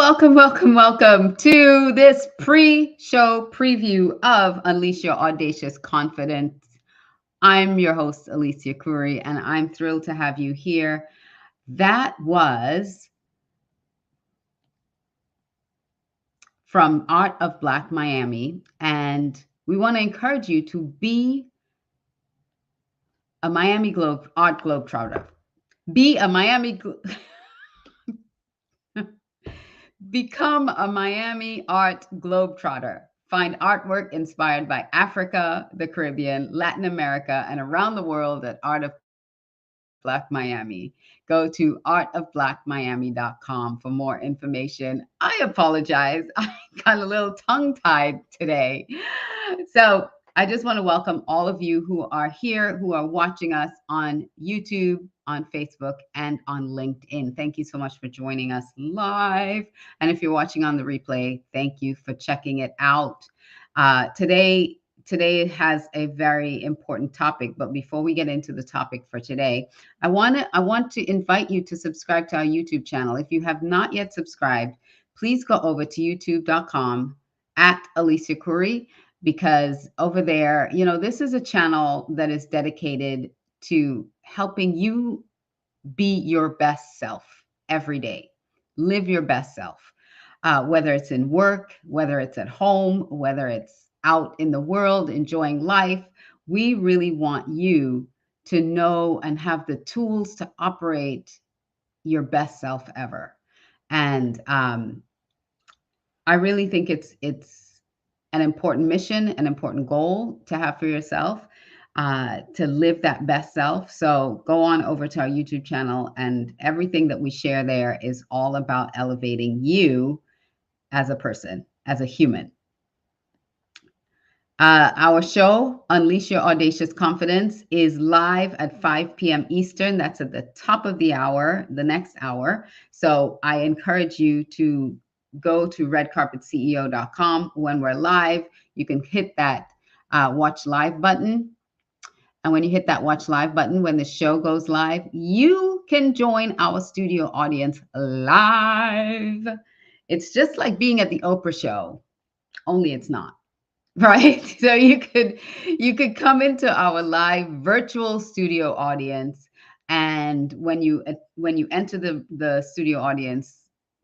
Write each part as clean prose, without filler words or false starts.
welcome to this pre-show preview of Unleash Your Audacious Confidence. I'm your host, Alicia Curry, and I'm thrilled to have you here. That was from Art of Black Miami, and we want to encourage you to be a Miami Globe Art Globetrotter. Be a Become a Miami Art Globetrotter. Find artwork inspired by Africa, the Caribbean, Latin America, and around the world at Art of Black Miami. Go to artofblackmiami.com for more information. I apologize. I got a little tongue-tied today. So I just want to welcome all of you who are here, who are watching us on YouTube, on Facebook, and on LinkedIn. Thank you so much for joining us live. And if you're watching on the replay, thank you for checking it out. Today has a very important topic, but before we get into the topic for today, I want to invite you to subscribe to our YouTube channel. If you have not yet subscribed, please go over to youtube.com at Alicia Curry, because over there, this is a channel that is dedicated to helping you be your best self every day. Live your best self, whether it's in work, whether it's at home, whether it's out in the world enjoying life. We really want you to know and have the tools to operate your best self ever. And I really think it's an important mission, an important goal to have for yourself, to live that best self. So go on over to our YouTube channel, and everything that we share there is all about elevating you as a person, as a human. Our show, Unleash Your Audacious Confidence, is live at 5 p.m. Eastern. That's at the top of the hour, the next hour. So I encourage you to go to redcarpetceo.com. When we're live, you can hit that watch live button. And when you hit that watch live button, when the show goes live, you can join our studio audience live. It's just like being at the Oprah show, only it's not. Right. So you could come into our live virtual studio audience. And when you enter the studio audience,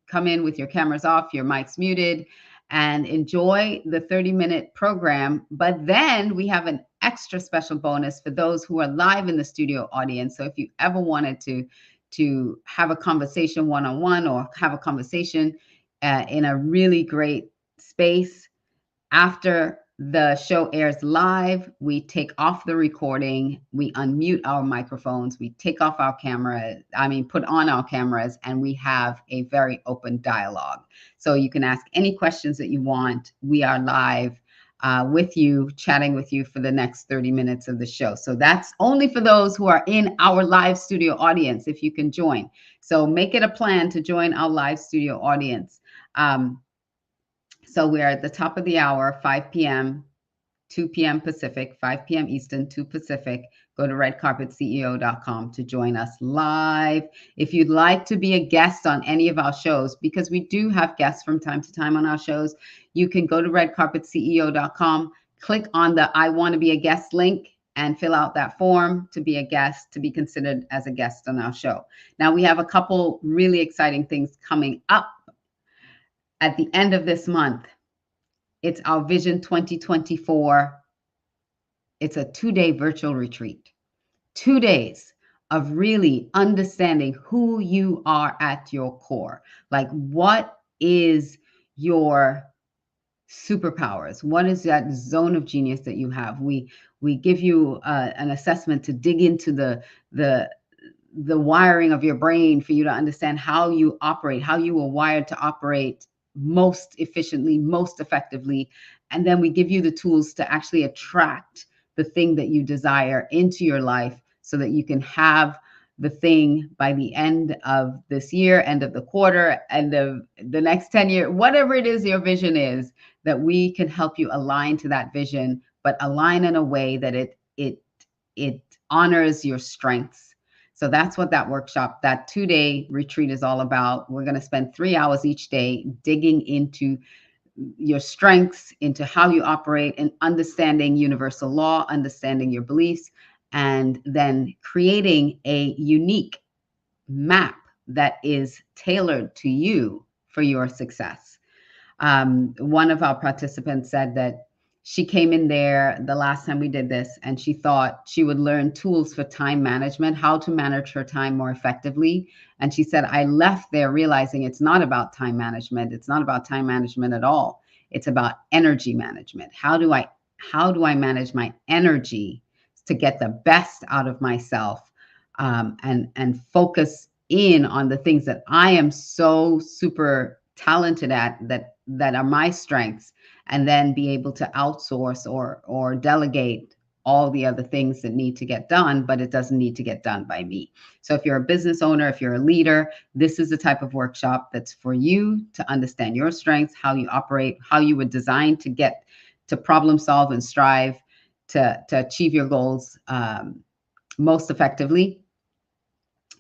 come in with your cameras off, your mics muted, and enjoy the 30-minute program. But then we have an extra special bonus for those who are live in the studio audience. So if you ever wanted to have a conversation one-on-one, or have a conversation in a really great space, after the show airs live, we take off the recording, we unmute our microphones, we take off our put on our cameras, and we have a very open dialogue. So you can ask any questions that you want. We are live with you, chatting with you for the next 30 minutes of the show. So that's only for those who are in our live studio audience, if you can join. So make it a plan to join our live studio audience. So we're at the top of the hour, 5 p.m., 2 p.m. Pacific, 5 p.m. Eastern, 2 Pacific. Go to redcarpetceo.com to join us live. If you'd like to be a guest on any of our shows, because we do have guests from time to time on our shows, you can go to redcarpetceo.com, click on the I want to be a guest link, and fill out that form to be a guest, to be considered as a guest on our show. Now, we have a couple really exciting things coming up at the end of this month. It's our Vision 2024. It's a 2-day virtual retreat. 2 days of really understanding who you are at your core. Like, what is your superpowers? What is that zone of genius that you have? We give you an assessment to dig into the wiring of your brain, for you to understand how you operate, how you were wired to operate most efficiently, most effectively. And then we give you the tools to actually attract the thing that you desire into your life, so that you can have the thing by the end of this year, end of the quarter, end of the next 10 years, whatever it is your vision is, that we can help you align to that vision, but align in a way that it honors your strengths. So that's what that workshop, that 2-day retreat is all about. We're going to spend 3 hours each day digging into your strengths, into how you operate, and understanding universal law, understanding your beliefs, and then creating a unique map that is tailored to you for your success. One of our participants said that she came in there the last time we did this and she thought she would learn tools for time management, how to manage her time more effectively. And she said, I left there realizing it's not about time management. It's not about time management at all. It's about energy management. How do I manage my energy to get the best out of myself, and focus in on the things that I am so super talented at, that are my strengths, and then be able to outsource or delegate all the other things that need to get done, but it doesn't need to get done by me. So if you're a business owner, if you're a leader, this is the type of workshop that's for you to understand your strengths, how you operate, how you would design to get to problem solve and strive to achieve your goals most effectively.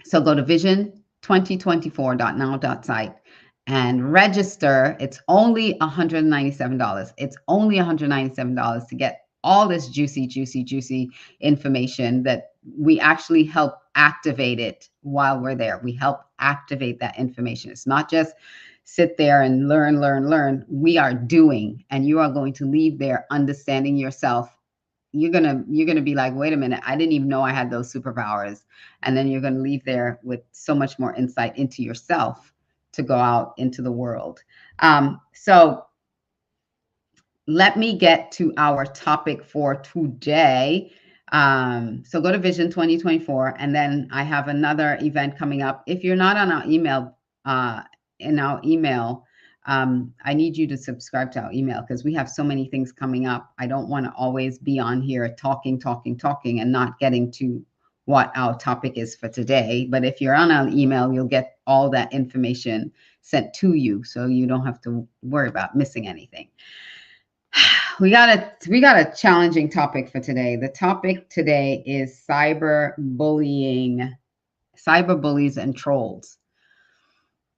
So go to vision2024.now.site and register. It's only $197. It's only $197 to get all this juicy, juicy, juicy information that we actually help activate it while we're there. We help activate that information. It's not just sit there and learn, learn, learn. We are doing, and you are going to leave there understanding yourself. You're gonna be like, wait a minute, I didn't even know I had those superpowers. And then you're gonna leave there with so much more insight into yourself to go out into the world. So let me get to our topic for today. So go to Vision 2024, and then I have another event coming up. If you're not on our email, in our email, I need you to subscribe to our email because we have so many things coming up. I don't want to always be on here talking, and not getting to what our topic is for today. But if you're on our email, you'll get all that information sent to you, so you don't have to worry about missing anything. We got a challenging topic for today. The topic today is cyberbullying, cyberbullies and trolls.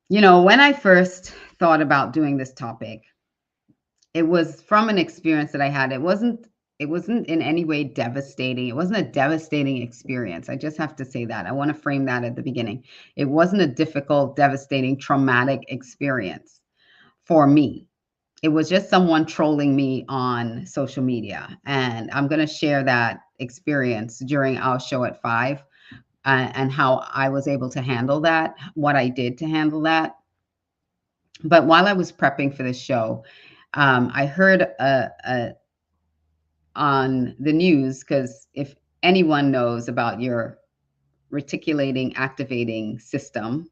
When I first thought about doing this topic, it was from an experience that I had. It wasn't in any way devastating. It wasn't a devastating experience. I just have to say that. I want to frame that at the beginning. It wasn't a difficult, devastating, traumatic experience for me. It was just someone trolling me on social media. And I'm going to share that experience during our show at 5, and how I was able to handle that, what I did to handle that. But while I was prepping for the show, I heard on the news, because if anyone knows about your reticulating activating system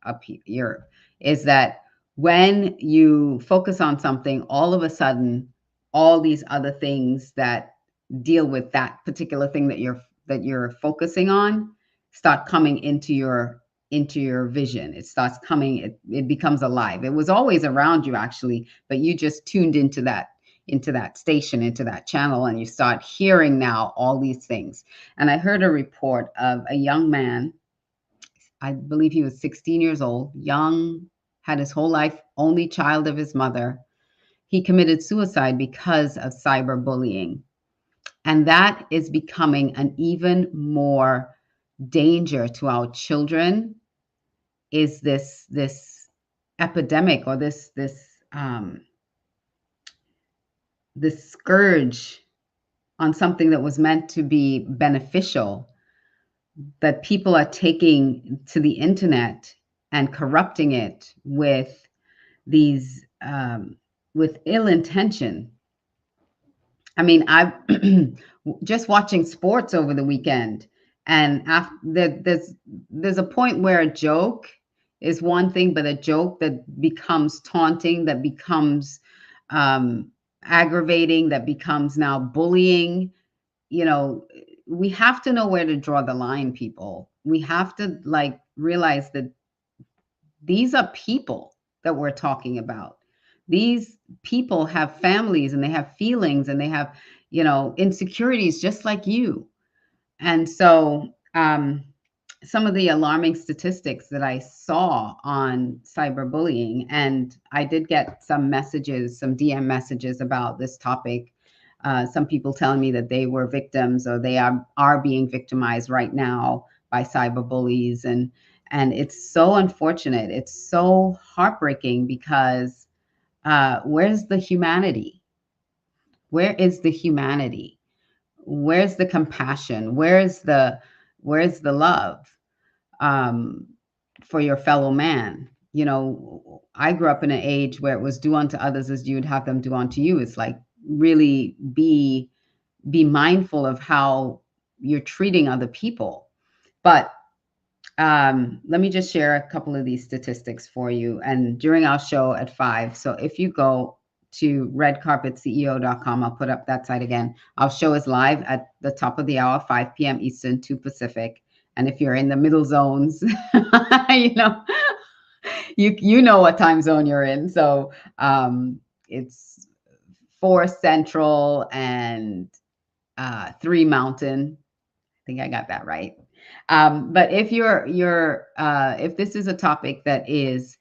up here, is that when you focus on something, all of a sudden, all these other things that deal with that particular thing that you're focusing on start coming into your vision. It starts coming, it becomes alive. It was always around you actually, but you just tuned into that station, into that channel, and you start hearing now all these things. And I heard a report of a young man, I believe he was 16 years old, young, had his whole life, only child of his mother. He committed suicide because of cyberbullying. And that is becoming an even more danger to our children, is this epidemic, or this scourge on something that was meant to be beneficial, that people are taking to the internet and corrupting it with these with ill intention. I mean, I just watching sports over the weekend, and there's a point where a joke is one thing, but a joke that becomes taunting, that becomes aggravating, that becomes now bullying. We have to know where to draw the line, people. We have to realize that these are people that we're talking about. These people have families, and they have feelings, and they have, insecurities just like you. And so some of the alarming statistics that I saw on cyberbullying. And I did get some messages, some DM messages about this topic. Some people telling me that they were victims or they are being victimized right now by cyberbullies. And it's so unfortunate. It's so heartbreaking because where's the humanity? Where is the humanity? Where's the compassion? Where's the love? um, for your fellow man. You know, I grew up in an age where it was do unto others as you would have them do unto you. It's like really be mindful of how you're treating other people. But let me just share a couple of these statistics for you. And during our show at 5, so if you go to redcarpetceo.com, I'll put up that site again. Our show is live at the top of the hour, 5 p.m. Eastern, 2 Pacific. And if you're in the middle zones, you know, you know what time zone you're in. So it's 4 Central and 3 Mountain. I think I got that right. But if if this is a topic that is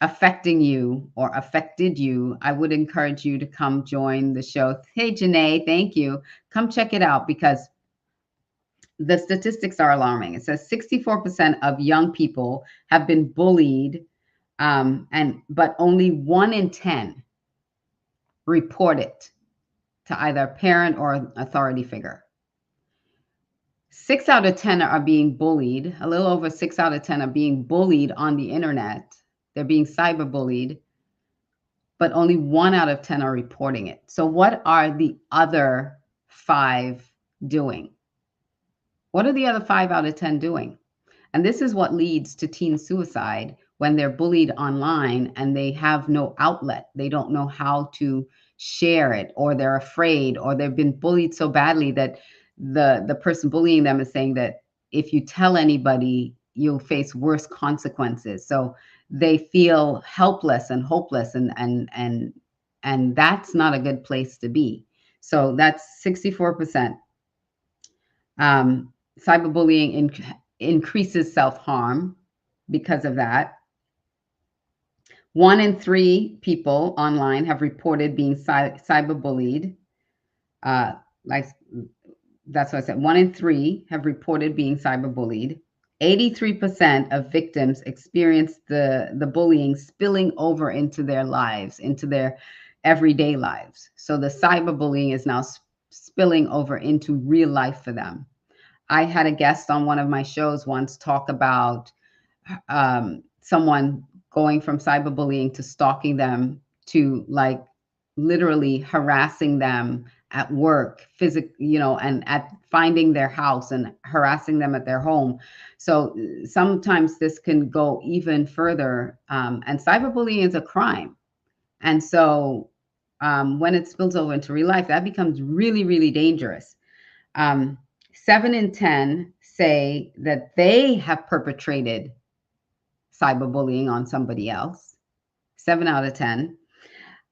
affecting you or affected you, I would encourage you to come join the show. Hey, Janae, thank you. Come check it out because the statistics are alarming. It says 64% of young people have been bullied, but only 1 in 10 report it to either a parent or an authority figure. 6 out of 10 are being bullied. A little over 6 out of 10 are being bullied on the internet. They're being cyberbullied, but only 1 out of 10 are reporting it. So what are the other 5 doing? What are the other 5 out of 10 doing? And this is what leads to teen suicide when they're bullied online and they have no outlet. They don't know how to share it, or they're afraid, or they've been bullied so badly that the person bullying them is saying that if you tell anybody, you'll face worse consequences. So they feel helpless and hopeless, and that's not a good place to be. So that's 64%. Cyberbullying increases self-harm because of that. 1 in 3 people online have reported being cyberbullied. Like that's what I said. 1 in 3 have reported being cyberbullied. 83% of victims experience the bullying spilling over into their lives, into their everyday lives. So the cyberbullying is now spilling over into real life for them. I had a guest on one of my shows once talk about someone going from cyberbullying to stalking them to like literally harassing them at work, and at finding their house and harassing them at their home. So sometimes this can go even further. And cyberbullying is a crime. And so when it spills over into real life, that becomes really, really dangerous. 7 in 10 say that they have perpetrated cyberbullying on somebody else. 7 out of 10.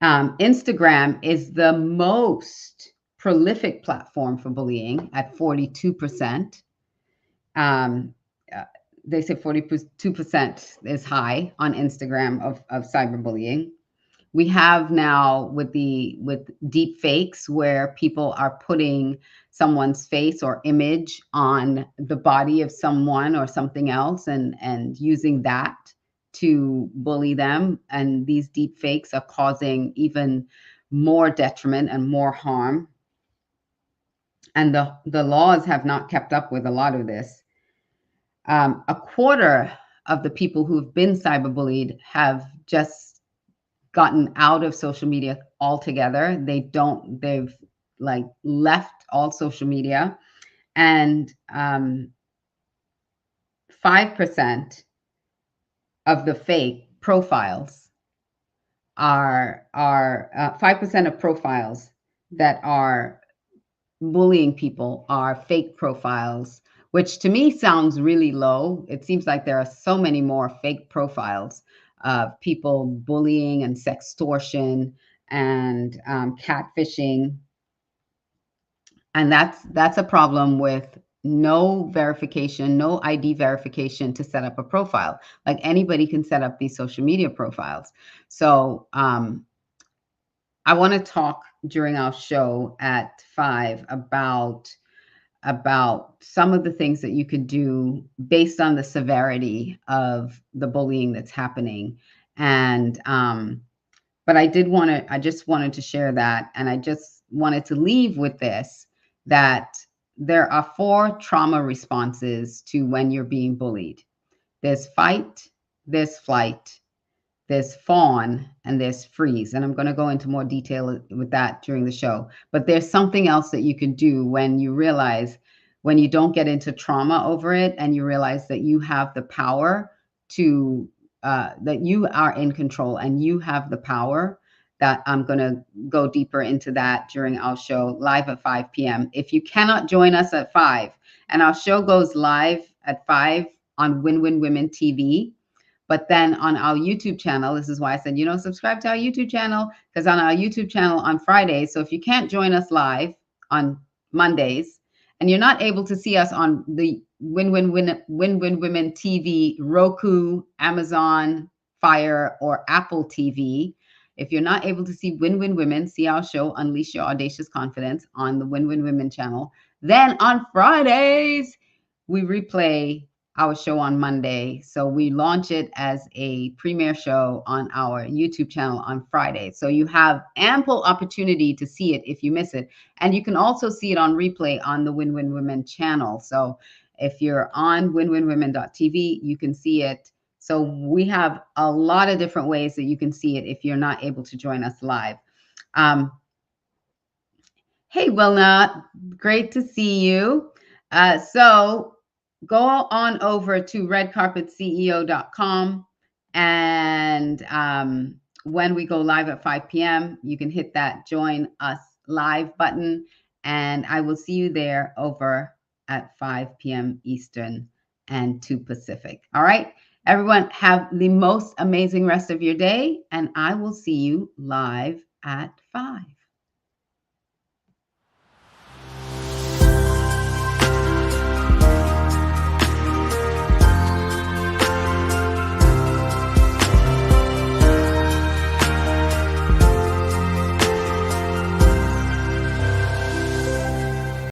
Instagram is the most prolific platform for bullying at 42%. They say 42% is high on Instagram of cyberbullying. We have now with deep fakes where people are putting someone's face or image on the body of someone or something else and using that to bully them. And these deep fakes are causing even more detriment and more harm. And the laws have not kept up with a lot of this. A quarter of the people who've been cyberbullied have just gotten out of social media altogether. They've like left all social media. And 5% of the fake profiles are 5% of profiles that are bullying people are fake profiles, which to me sounds really low. It seems like there are so many more fake profiles of people bullying and sextortion and catfishing. And that's a problem with no verification, no ID verification to set up a profile. Like anybody can set up these social media profiles. So I want to talk during our show at 5 about some of the things that you could do based on the severity of the bullying that's happening. And but I just wanted to share that, and I just wanted to leave with this, that there are 4 trauma responses to when you're being bullied. There's fight, there's flight, there's fawn, and there's freeze. And I'm going to go into more detail with that during the show. But there's something else that you can do when you realize, when you don't get into trauma over it, and you realize that you have the power to, that you are in control and you have the power. That I'm going to go deeper into that during our show live at 5 p.m. If you cannot join us at 5, and our show goes live at 5 on Win Win Women TV, but then on our YouTube channel, this is why I said, subscribe to our YouTube channel, because on our YouTube channel on Fridays, so if you can't join us live on Mondays, and you're not able to see us on the Win Win Women TV, Roku, Amazon Fire, or Apple TV, if you're not able to see Win Win Women, see our show, Unleash Your Audacious Confidence, on the Win Win Women channel, then on Fridays, we replay our show on Monday. So we launch it as a premiere show on our YouTube channel on Friday. So you have ample opportunity to see it if you miss it. And you can also see it on replay on the Win Win Women channel. So if you're on winwinwomen.tv, you can see it. So we have a lot of different ways that you can see it if you're not able to join us live. Hey, Wilna, great to see you. So go on over to redcarpetceo.com, and when we go live at 5 p.m., you can hit that join us live button, and I will see you there over at 5 p.m. Eastern and 2 Pacific. All right, everyone, have the most amazing rest of your day, and I will see you live at 5.